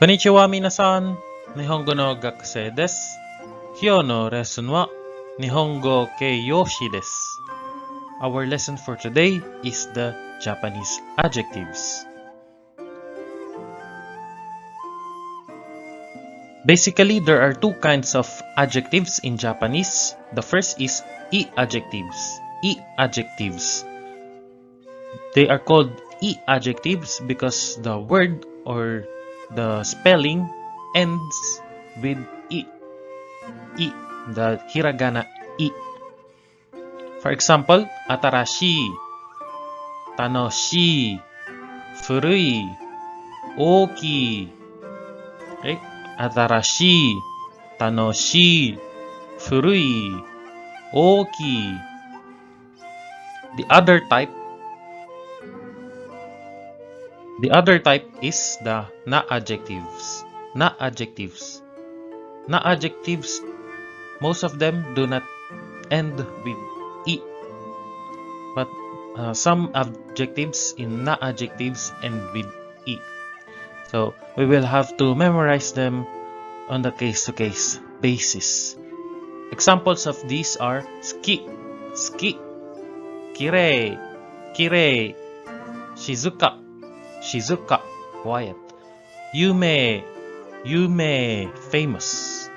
Konnichiwa minasan, Nihongo no gakusei desu. Kyou no lesson wa Nihongo keiyoshi desu. Our lesson for today is the Japanese adjectives. Basically, there are two kinds of adjectives in Japanese. The first is i-adjectives. I-adjectives. They are called i-adjectives because the word or the spelling ends with I. I, the Hiragana I. For example, atarashi, tanoshii, furui, oki. Okay? Atarashi, tanoshii, furui, oki. The other type is the na-Adjectives. Na-Adjectives. Na-Adjectives, most of them do not end with I. But some adjectives in na-Adjectives end with I. So we will have to memorize them on the case-to-case basis. Examples of these are suki, suki, kirei, kirei, shizuka, shizuka, quiet, yume, yume, famous.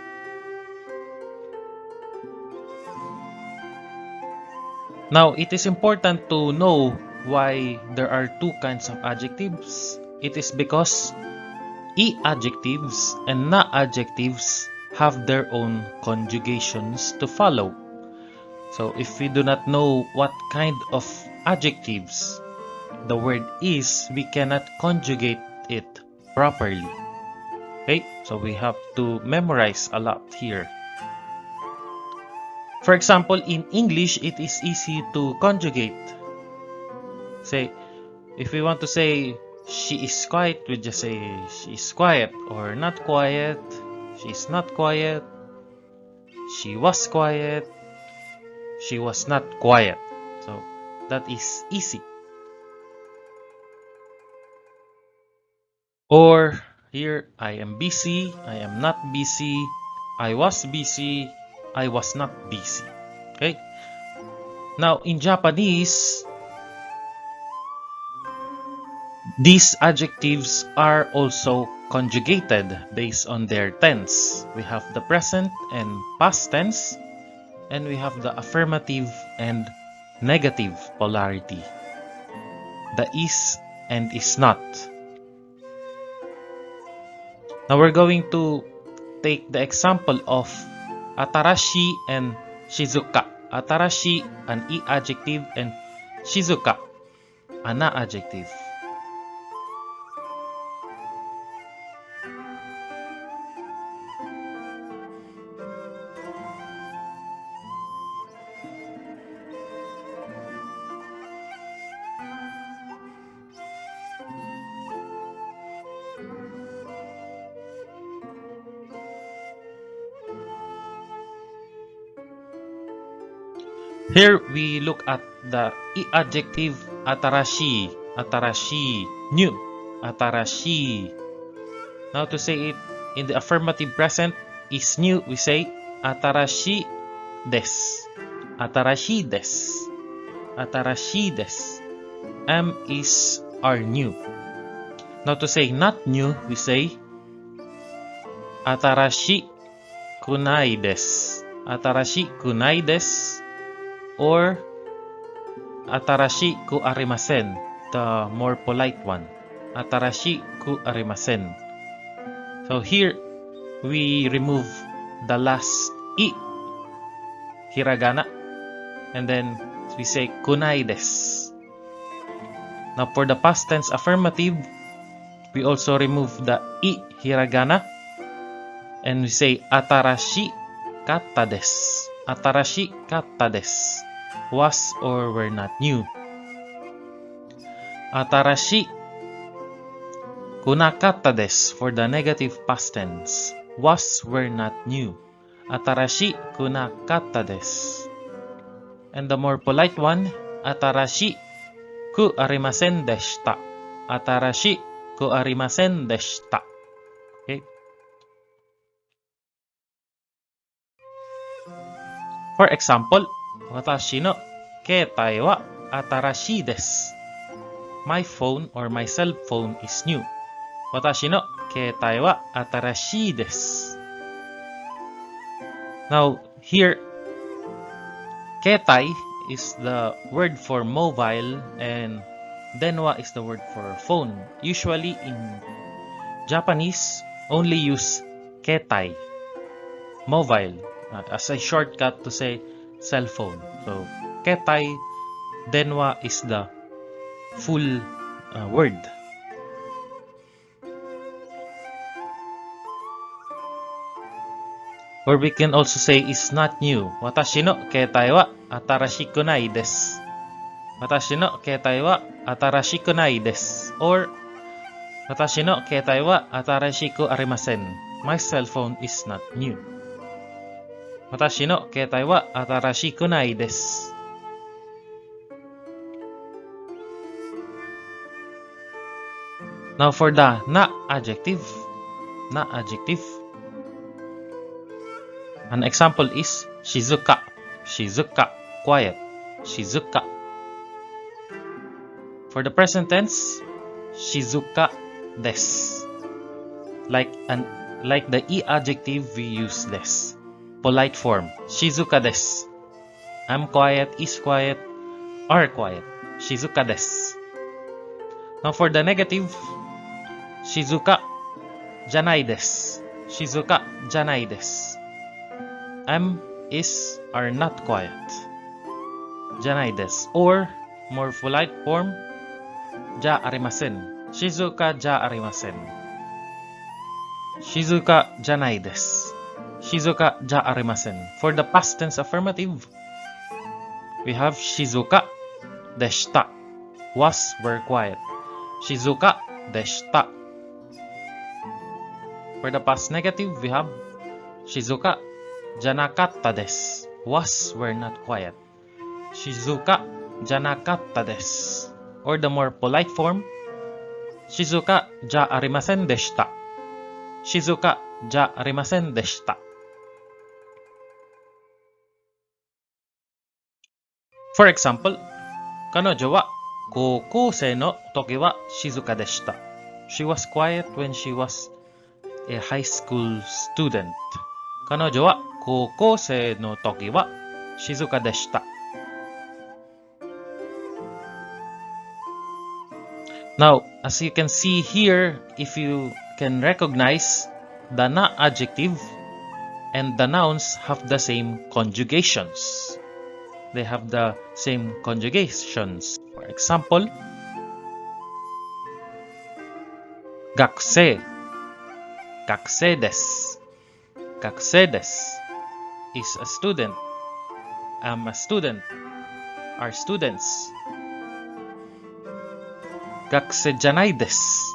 Now, it is important to know why there are two kinds of adjectives. It is because i-adjectives and na-adjectives have their own conjugations to follow. So, if we do not know what kind of adjectives the word is, we cannot conjugate it properly. Okay, so we have to memorize a lot here. For example, in English, it is easy to conjugate. Say, if we want to say she is quiet, we just say she is quiet, or not quiet, she is not quiet, she was quiet, she was not quiet. So that is easy. Or here, I am busy, I am not busy, I was busy, I was not busy. Okay? Now, in Japanese, these adjectives are also conjugated based on their tense. We have the present and past tense, and we have the affirmative and negative polarity. The is and is not. Now we're going to take the example of atarashi and shizuka. Atarashi, an i-adjective, and shizuka, a na-adjective. Here we look at the i-adjective atarashi. Atarashi, new. Atarashi. Now to say it in the affirmative present is new, we say atarashi desu. Atarashi desu. Atarashi desu. M is are new. Now to say not new, we say atarashi kunai desu. Atarashi kunai desu. Or atarashi ku arimasen, the more polite one. Atarashi ku arimasen. So here we remove the last I, hiragana, and then we say kunai desu. Now for the past tense affirmative, we also remove the I, hiragana, and we say atarashi katta desu. Atarashi katta desu. Was or were not new. Atarashi kunakatta desu for the negative past tense. Was were not new. Atarashi kunakatta desu. And the more polite one, atarashi ku arimasen deshita. Atarashi ku arimasen deshita. For example, watashi no keitai wa atarashii desu. My phone or my cell phone is new. Watashi no keitai wa atarashii desu. Now, here, keitai is the word for mobile and denwa is the word for phone. Usually in Japanese, only use keitai, mobile, as a shortcut to say cell phone. So, keitai, denwa is the full word. Or we can also say is not new. Watashi no keitai wa atarashiku nai desu. Watashi no keitai wa atarashiku nai desu. Or watashi no keitai wa atarashiku arimasen. My cell phone is not new. Watashi no keitai wa atarashiku nai desu. Now for the na-adjective. Na-adjective. An example is shizuka. Shizuka, quiet. Shizuka. For the present tense, shizuka desu. Like the i-adjective, we use desu. Polite form, shizuka desu. I'm quiet, is quiet, are quiet. Shizuka desu. Now for the negative, shizuka janai desu. Shizuka janai desu. Am, is, are not quiet. Janai desu. Or, more polite form, ja arimasen. Shizuka ja arimasen. Shizuka janai desu. Shizuka ja arimasen. For the past tense affirmative, we have shizuka deshita. Was, were quiet. Shizuka deshita. For the past negative, we have shizuka janakatta desu. Was, were not quiet. Shizuka janakatta desu. Or the more polite form, shizuka ja arimasen deshita. Shizuka ja arimasen deshita. For example, kanojo wa kokousei no toki wa shizuka deshita. She was quiet when she was a high school student. Kanojo wa kokousei no toki wa shizuka deshita. Now, as you can see here, if you can recognize, the na-adjective and the nouns have the same conjugations. They have the same conjugations. For example, gakusei. Gakusei desu. Gakusei desu is a student. I'm a student. Are students. Gakusei janai desu.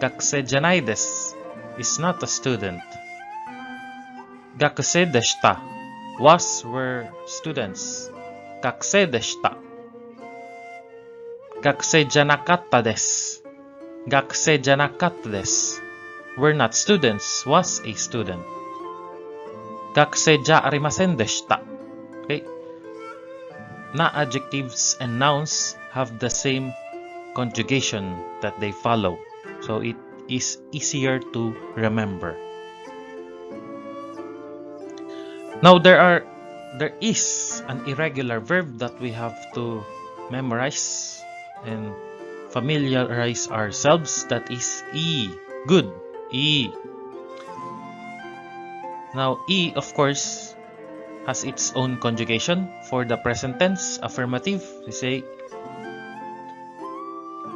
Gakusei janai desu is not a student. Gakusei deshita. Was, were students. Gakusei deshita. Gakusei janakatta desu. Gakusei janakatta desu. Were not students. Was a student. Gakusei ja arimasen deshita. Okay. Na-adjectives and nouns have the same conjugation that they follow, so it is easier to remember. Now there is an irregular verb that we have to memorize and familiarize ourselves. That is e. Good. E. Now e, of course, has its own conjugation. For the present tense affirmative, we say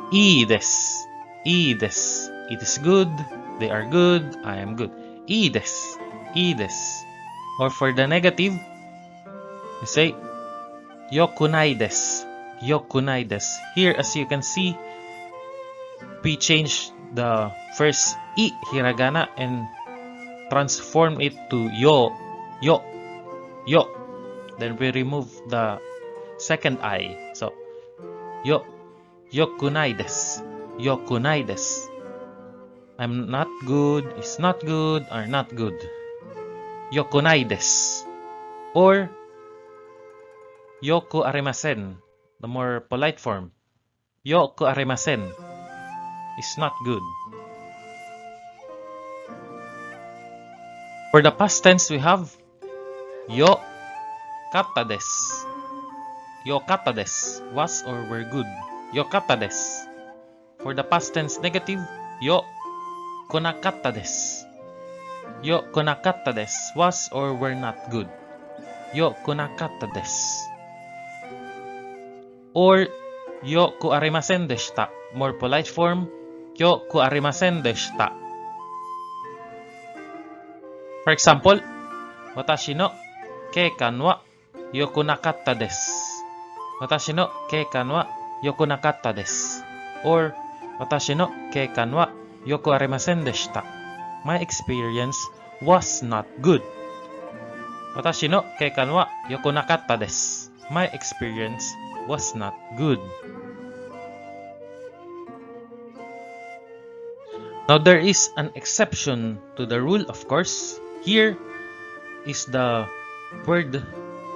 I desu. I desu. It is good. They are good. I am good. I desu. I desu. Or for the negative, we say yokunai desu. Yokunai desu. Here, as you can see, we change the first I hiragana and transform it to yo. Yo. Yo. Then we remove the second I. So, yo. Yokunai desu. Yokunai desu. I'm not good, is not good, are not good. Yokunai desu. Or yoku arimasen, the more polite form. Yoku arimasen is not good. For the past tense, we have yo katta desu. Yo katta desu, was or were good. Yo katta desu. For the past tense negative, yo konakatta desu. Yo konakatta desu, was or were not good. Yo konakatta desu. Or yo ku arimasen deshita, more polite form, yo ku arimasen deshita. For example, watashi no keikan wa yoku nakatta desu. Watashi no keikan wa yoku nakatta desu. Or watashi no keikan wa yoku arimasen deshita. My experience was not good. Watashi no keikan wa yoku nakatta desu. My experience was not good. Now there is an exception to the rule, of course. Here is the word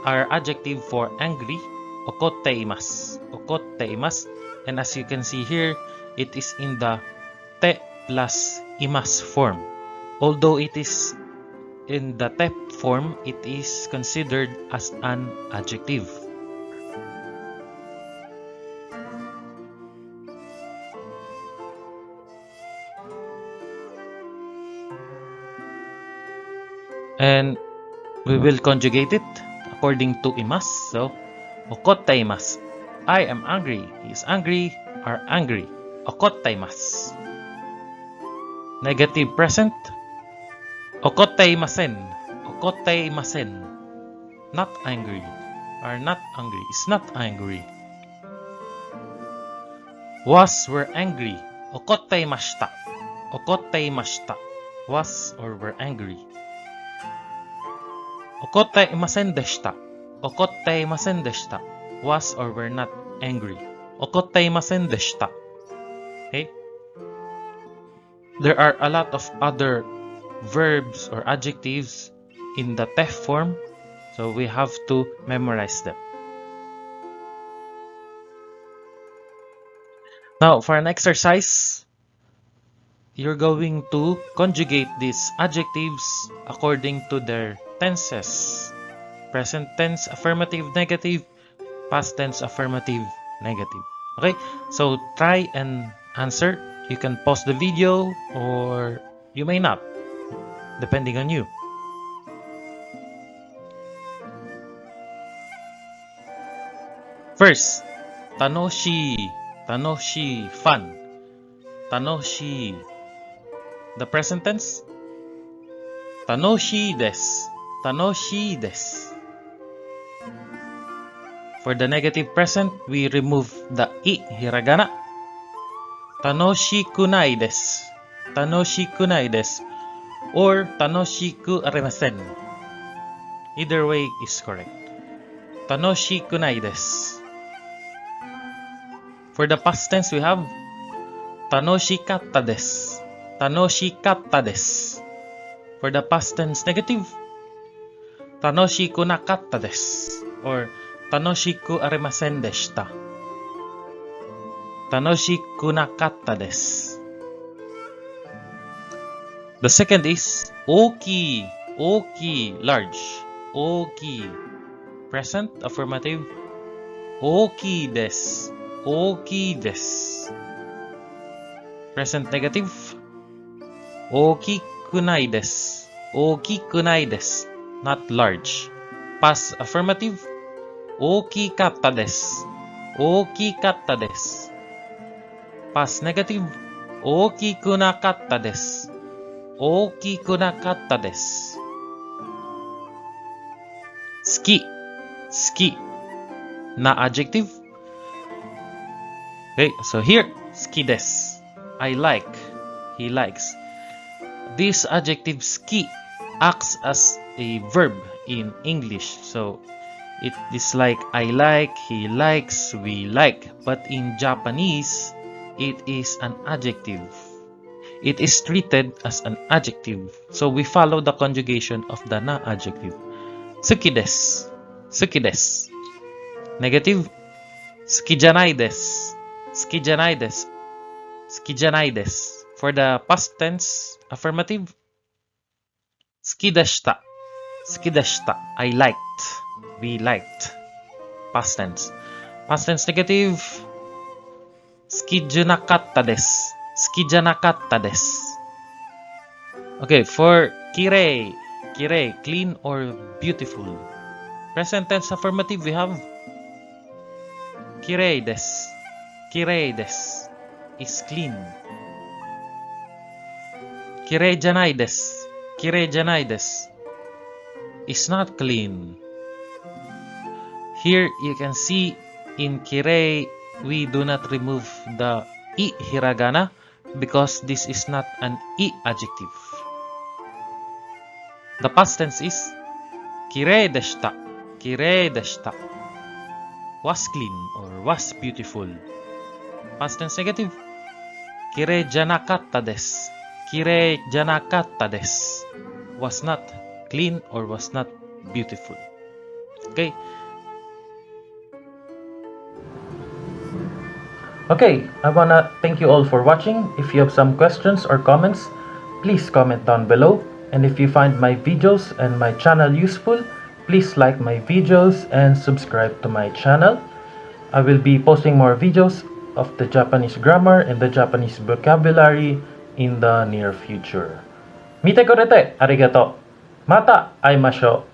or adjective for angry, okotte imasu. Okotte imasu. And as you can see here, it is in the te plus imasu form. Although it is in the te form, it is considered as an adjective. And we will conjugate it according to imasu. So, okotte imasu. I am angry. He is angry. Are angry. Okotte imasu. Negative present. Okotte imasen. Okotte imasen. Not angry. Are not angry. Is not angry. Was were angry. Okotte imashita. Okotte imashita. Was or were angry. Okotte imasen deshita. Okotte imasen deshita. Was or were not angry. Okotte imasen deshita. Okay? There are a lot of other verbs or adjectives in the te form, so we have to memorize them. Now, for an exercise, you're going to conjugate these adjectives according to their tenses. Present tense, affirmative, negative. Past tense, affirmative, negative. Okay, so try and answer. You can pause the video or you may not, depending on you. First, tanoshi. Tanoshi, fun. Tanoshi. The present tense, tanoshi desu. Tanoshi desu. For the negative present, we remove the I, hiragana. Tanoshiku nai desu. Tanoshiku nai desu. Or tanoshiku arimasen. Either way is correct. Tanoshiku nai desu. For the past tense, we have tanoshikatta desu. Tanoshikatta desu. For the past tense negative, tanoshiku nakatta desu. Or tanoshiku arimasen deshita. Tanoshiku nakatta desu. The second is oki. Oki, large. Oki. Present, affirmative. Oki desu. Oki desu. Present negative. Okiku nai desu. Okiku nai desu. Not large. Past affirmative. Okikatta desu. Okikatta desu. Past negative. Okiku nakatta desu. Okiku nakatta desu. Suki. Suki. Na-adjective. Okay, so here, suki desu. I like. He likes. This adjective suki acts as a verb in English. So it is like I like, he likes, we like. But in Japanese, it is an adjective. It is treated as an adjective. So we follow the conjugation of the na-adjective. Suki desu. Suki desu. Negative, suki janai desu. Suki janai desu. Suki janai desu. For the past tense, affirmative, suki deshita. Suki deshita. I liked. We liked. Past tense. Past tense negative, suki janakatta desu. Suki janakatta desu. Okay, for kirei. Kirei, clean or beautiful. Present tense affirmative, we have kirei desu. Kirei desu is clean. Kirei janai desu. Kirei janai desu is not clean. Here you can see in kirei we do not remove the i hiragana because this is not an i-adjective. The past tense is kirei deshita. Kirei deshita. Was clean or was beautiful. Past tense negative. Kirei janakatta desu. Kirei janakatta desu. Was not clean or was not beautiful. Okay. Okay, I wanna thank you all for watching. If you have some questions or comments, please comment down below. And if you find my videos and my channel useful, please like my videos and subscribe to my channel. I will be posting more videos of the Japanese grammar and the Japanese vocabulary in the near future. Mite korete, arigato. Mata aimashou.